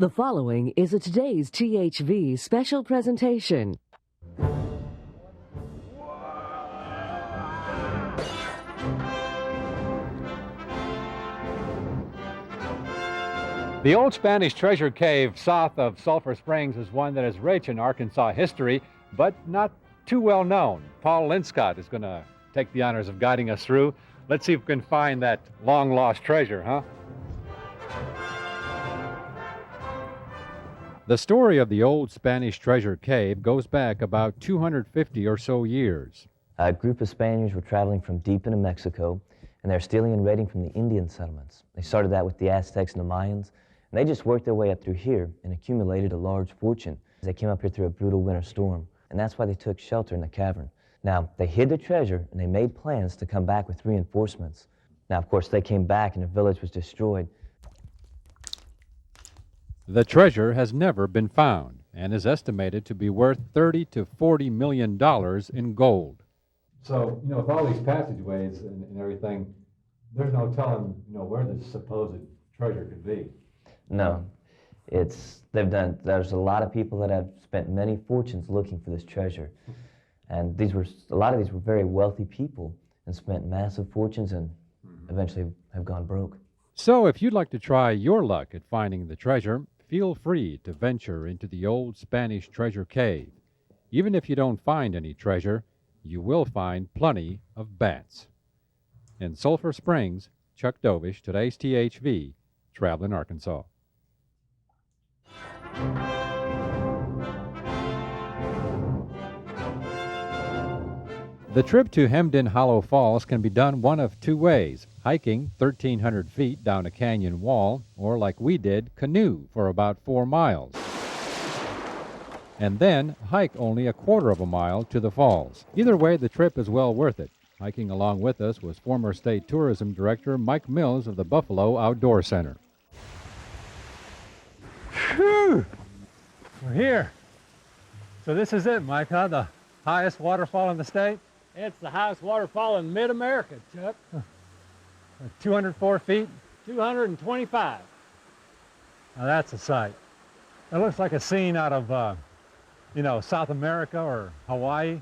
The following is a today's THV special presentation. The old Spanish treasure cave south of Sulphur Springs is one that is rich in Arkansas history, but not too well known. Paul Linscott is going to take the honors of guiding us through. Let's see if we can find that long-lost treasure, huh? The story of the old Spanish treasure cave goes back about 250 or so years. A group of Spaniards were traveling from deep into Mexico, and they're stealing and raiding from the Indian settlements. They started that with the Aztecs and the Mayans, and they just worked their way up through here and accumulated a large fortune. They came up here through a brutal winter storm, and that's why they took shelter in the cavern. Now, they hid the treasure, and they made plans to come back with reinforcements. Now, of course, they came back, and the village was destroyed. The treasure has never been found and is estimated to be worth $30 to $40 million in gold. So, with all these passageways and everything, there's no telling, where this supposed treasure could be. No, there's a lot of people that have spent many fortunes looking for this treasure. And a lot of these were very wealthy people and spent massive fortunes and eventually have gone broke. So if you'd like to try your luck at finding the treasure, feel free to venture into the old Spanish treasure cave. Even if you don't find any treasure, you will find plenty of bats. In Sulphur Springs, Chuck Dovish, today's THV, Travelin Arkansas. The trip to Hemden Hollow Falls can be done one of two ways: hiking 1,300 feet down a canyon wall, or like we did, canoe for about 4 miles. And then hike only a quarter of a mile to the falls. Either way, the trip is well worth it. Hiking along with us was former State Tourism Director Mike Mills of the Buffalo Outdoor Center. Whew! We're here. So this is it, Mike, huh? The highest waterfall in the state? It's the highest waterfall in mid-America, Chuck. 204 feet? 225. Now that's a sight. It looks like a scene out of, South America or Hawaii.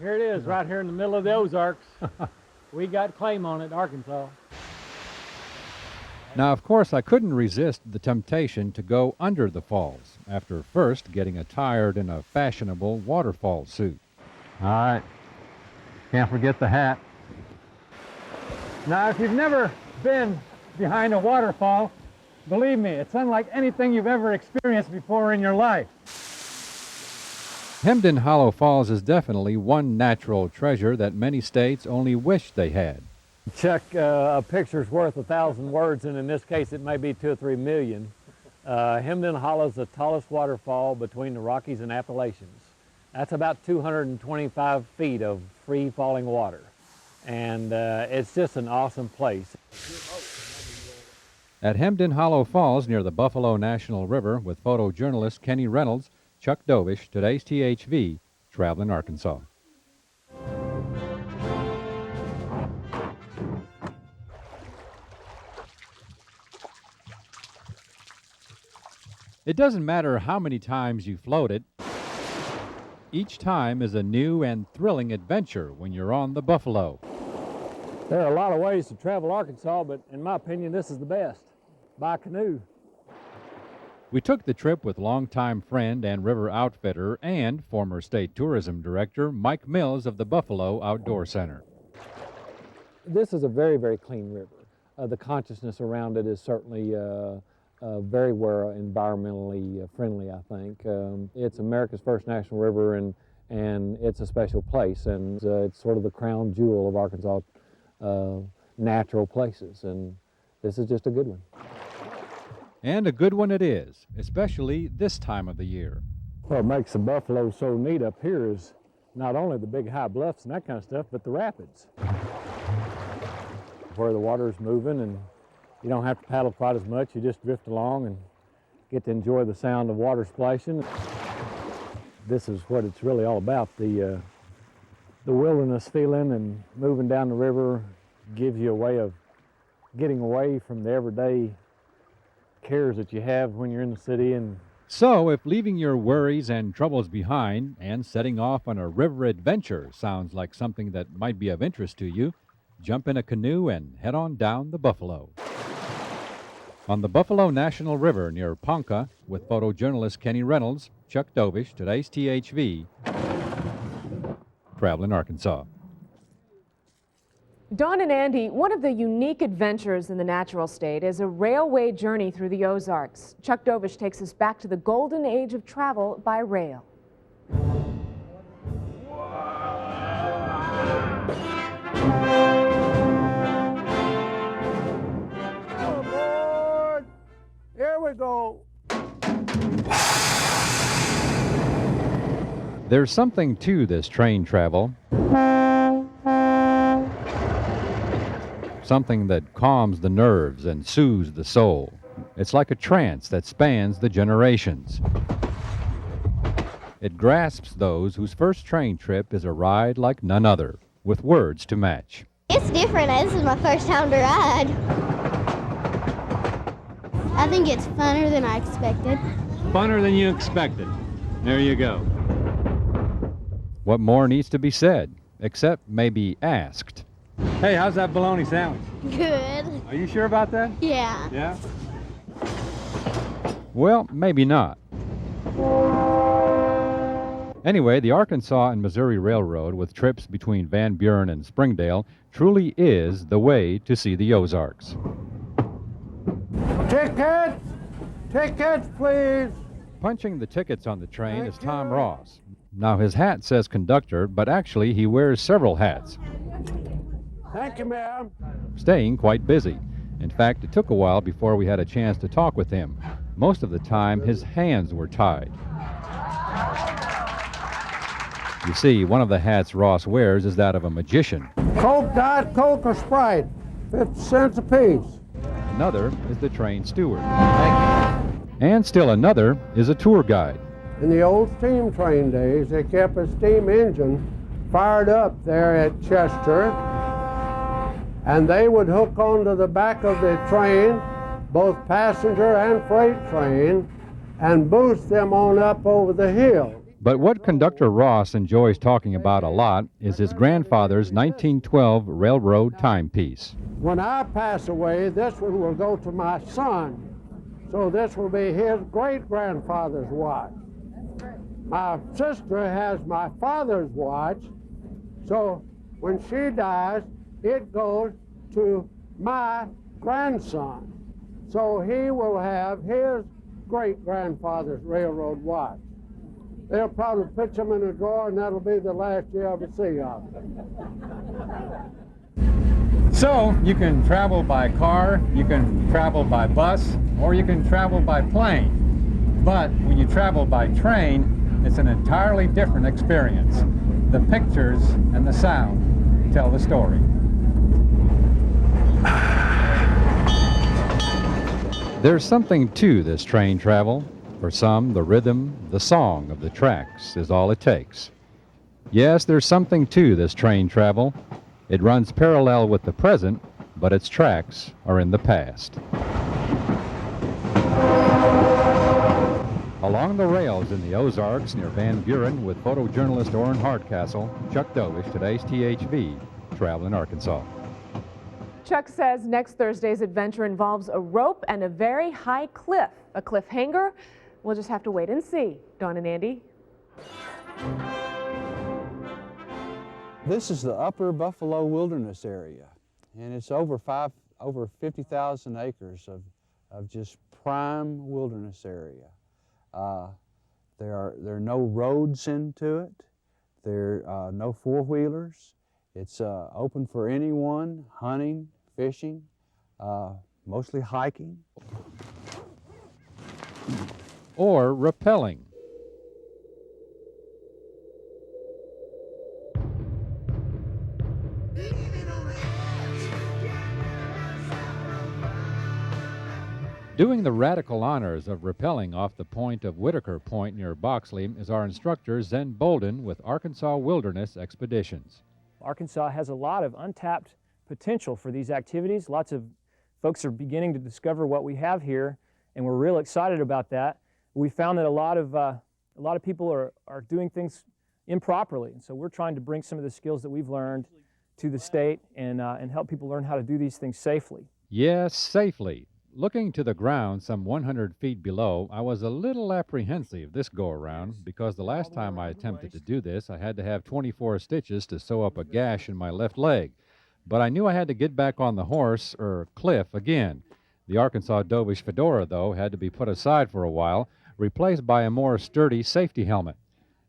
Here it is, right here in the middle of the Ozarks. We got claim on it, Arkansas. Now, of course, I couldn't resist the temptation to go under the falls after first getting attired in a fashionable waterfall suit. All right. Can't forget the hat. Now, if you've never been behind a waterfall, believe me, it's unlike anything you've ever experienced before in your life. Hemden Hollow Falls is definitely one natural treasure that many states only wish they had. Chuck, a picture's worth 1,000 words, and in this case it may be 2 or 3 million. Hemden Hollow is the tallest waterfall between the Rockies and Appalachians. That's about 225 feet of free-falling water, and it's just an awesome place. At Hemden Hollow Falls near the Buffalo National River with photojournalist Kenny Reynolds, Chuck Dovish, today's THV, Travelin Arkansas. It doesn't matter how many times you floated. Each time is a new and thrilling adventure when you're on the Buffalo. There are a lot of ways to travel Arkansas, but in my opinion, this is the best, by canoe. We took the trip with longtime friend and river outfitter and former State Tourism Director Mike Mills of the Buffalo Outdoor Center. This is a very, very clean river. The consciousness around it is certainly very environmentally friendly, I think. It's America's first national river, and it's a special place, and it's sort of the crown jewel of Arkansas natural places, and this is just a good one. And a good one it is, especially this time of the year. What makes the Buffalo so neat up here is not only the big high bluffs and that kind of stuff, but the rapids, where the water is moving and you don't have to paddle quite as much. You just drift along and get to enjoy the sound of water splashing. This is what it's really all about. The wilderness feeling and moving down the river gives you a way of getting away from the everyday cares that you have when you're in the city. And So, if leaving your worries and troubles behind and setting off on a river adventure sounds like something that might be of interest to you, jump in a canoe and head on down the Buffalo. On the Buffalo National River near Ponca, with photojournalist Kenny Reynolds, Chuck Dovish, today's THV, Travelin Arkansas. Don and Andy, one of the unique adventures in the natural state is a railway journey through the Ozarks. Chuck Dovish takes us back to the golden age of travel by rail. Aboard! Here we go. There's something to this train travel. Something that calms the nerves and soothes the soul. It's like a trance that spans the generations. It grasps those whose first train trip is a ride like none other, with words to match. It's different. This is my first time to ride. I think it's funner than I expected. Funner than you expected. There you go. What more needs to be said, except maybe asked? Hey, how's that bologna sandwich? Good. Are you sure about that? Yeah. Yeah? Well, maybe not. Anyway, the Arkansas and Missouri Railroad, with trips between Van Buren and Springdale, truly is the way to see the Ozarks. Tickets! Tickets, please! Punching the tickets on the train is Tom Ross. Now, his hat says conductor, but actually he wears several hats, Thank you, ma'am. staying quite busy. In fact, it took a while before we had a chance to talk with him. Most of the time, his hands were tied. You see, one of the hats Ross wears is that of a magician. Coke, Diet Coke, or Sprite, 50 cents apiece. Another is the train steward. And still another is a tour guide. In the old steam train days, they kept a steam engine fired up there at Chester, and they would hook onto the back of the train, both passenger and freight train, and boost them on up over the hill. But what Conductor Ross enjoys talking about a lot is his grandfather's 1912 railroad timepiece. When I pass away, this one will go to my son. So this will be his great-grandfather's watch. My sister has my father's watch, so when she dies, it goes to my grandson. So he will have his great-grandfather's railroad watch. They'll probably put them in a drawer, and that'll be the last you ever see of them. So, you can travel by car, you can travel by bus, or you can travel by plane. But when you travel by train, it's an entirely different experience. The pictures and the sound tell the story. There's something to this train travel. For some, the rhythm, the song of the tracks is all it takes. Yes, there's something to this train travel. It runs parallel with the present, but its tracks are in the past. Along the rails in the Ozarks near Van Buren with photojournalist Orrin Hardcastle, Chuck Dovish, today's THV, Travelin Arkansas. Chuck says next Thursday's adventure involves a rope and a very high cliff. A cliffhanger? We'll just have to wait and see. Dawn and Andy. This is the Upper Buffalo Wilderness area, and it's over 50,000 acres of just prime wilderness area. There are no roads into it. There are no four-wheelers. It's open for anyone, hunting, fishing, mostly hiking. Or rappelling. Doing the radical honors of rappelling off the point of Whitaker Point near Boxley is our instructor Zen Bolden with Arkansas Wilderness Expeditions. Arkansas has a lot of untapped potential for these activities. Lots of folks are beginning to discover what we have here, and we're real excited about that. We found that a lot of people are doing things improperly, and so we're trying to bring some of the skills that we've learned to the state and help people learn how to do these things safely. Yes, safely. Looking to the ground some 100 feet below, I was a little apprehensive this go-around because the last time I attempted to do this, I had to have 24 stitches to sew up a gash in my left leg. But I knew I had to get back on the horse, or cliff, again. The Arkansas Dovish fedora, though, had to be put aside for a while, replaced by a more sturdy safety helmet.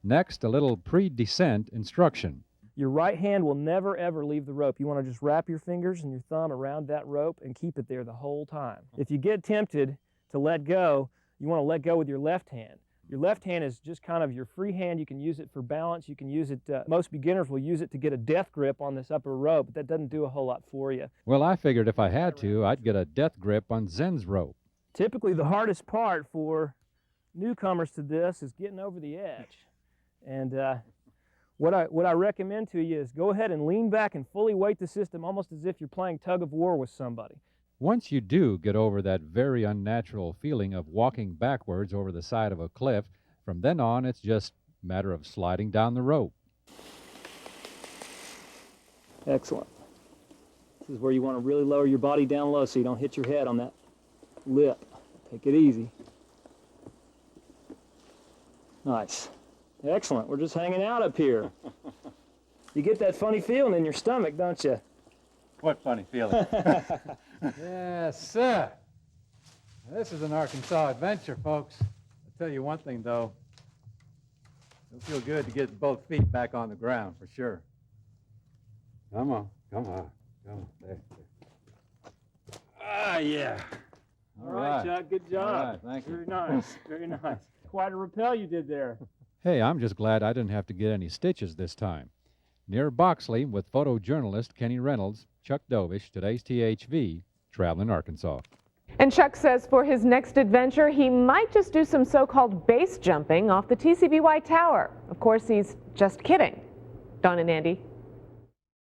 Next, a little pre-descent instruction. Your right hand will never ever leave the rope. You want to just wrap your fingers and your thumb around that rope and keep it there the whole time. If you get tempted to let go, you want to let go with your left hand. Your left hand is just kind of your free hand. You can use it for balance. You can use it, most beginners will use it to get a death grip on this upper rope, but that doesn't do a whole lot for you. Well, I figured if I had to, I'd get a death grip on Zen's rope. Typically the hardest part for newcomers to this is getting over the edge. And what I recommend to you is go ahead and lean back and fully weight the system almost as if you're playing tug of war with somebody. Once you do get over that very unnatural feeling of walking backwards over the side of a cliff, from then on it's just a matter of sliding down the rope. Excellent. This is where you want to really lower your body down low so you don't hit your head on that lip. Take it easy. Nice. Excellent. We're just hanging out up here. You get that funny feeling in your stomach, don't you? What funny feeling? Yes, sir. This is an Arkansas adventure, folks. I'll tell you one thing, though. It'll feel good to get both feet back on the ground, for sure. Come on, come on, come on. There. Ah, yeah. All right, Chuck. Good job. All right, thank you. Very nice. Very nice. Quite a rappel you did there. Hey, I'm just glad I didn't have to get any stitches this time. Near Boxley, with photojournalist Kenny Reynolds, Chuck Dovish, today's THV, Travelin Arkansas. And Chuck says for his next adventure, he might just do some so-called base jumping off the TCBY tower. Of course, he's just kidding. Don and Andy.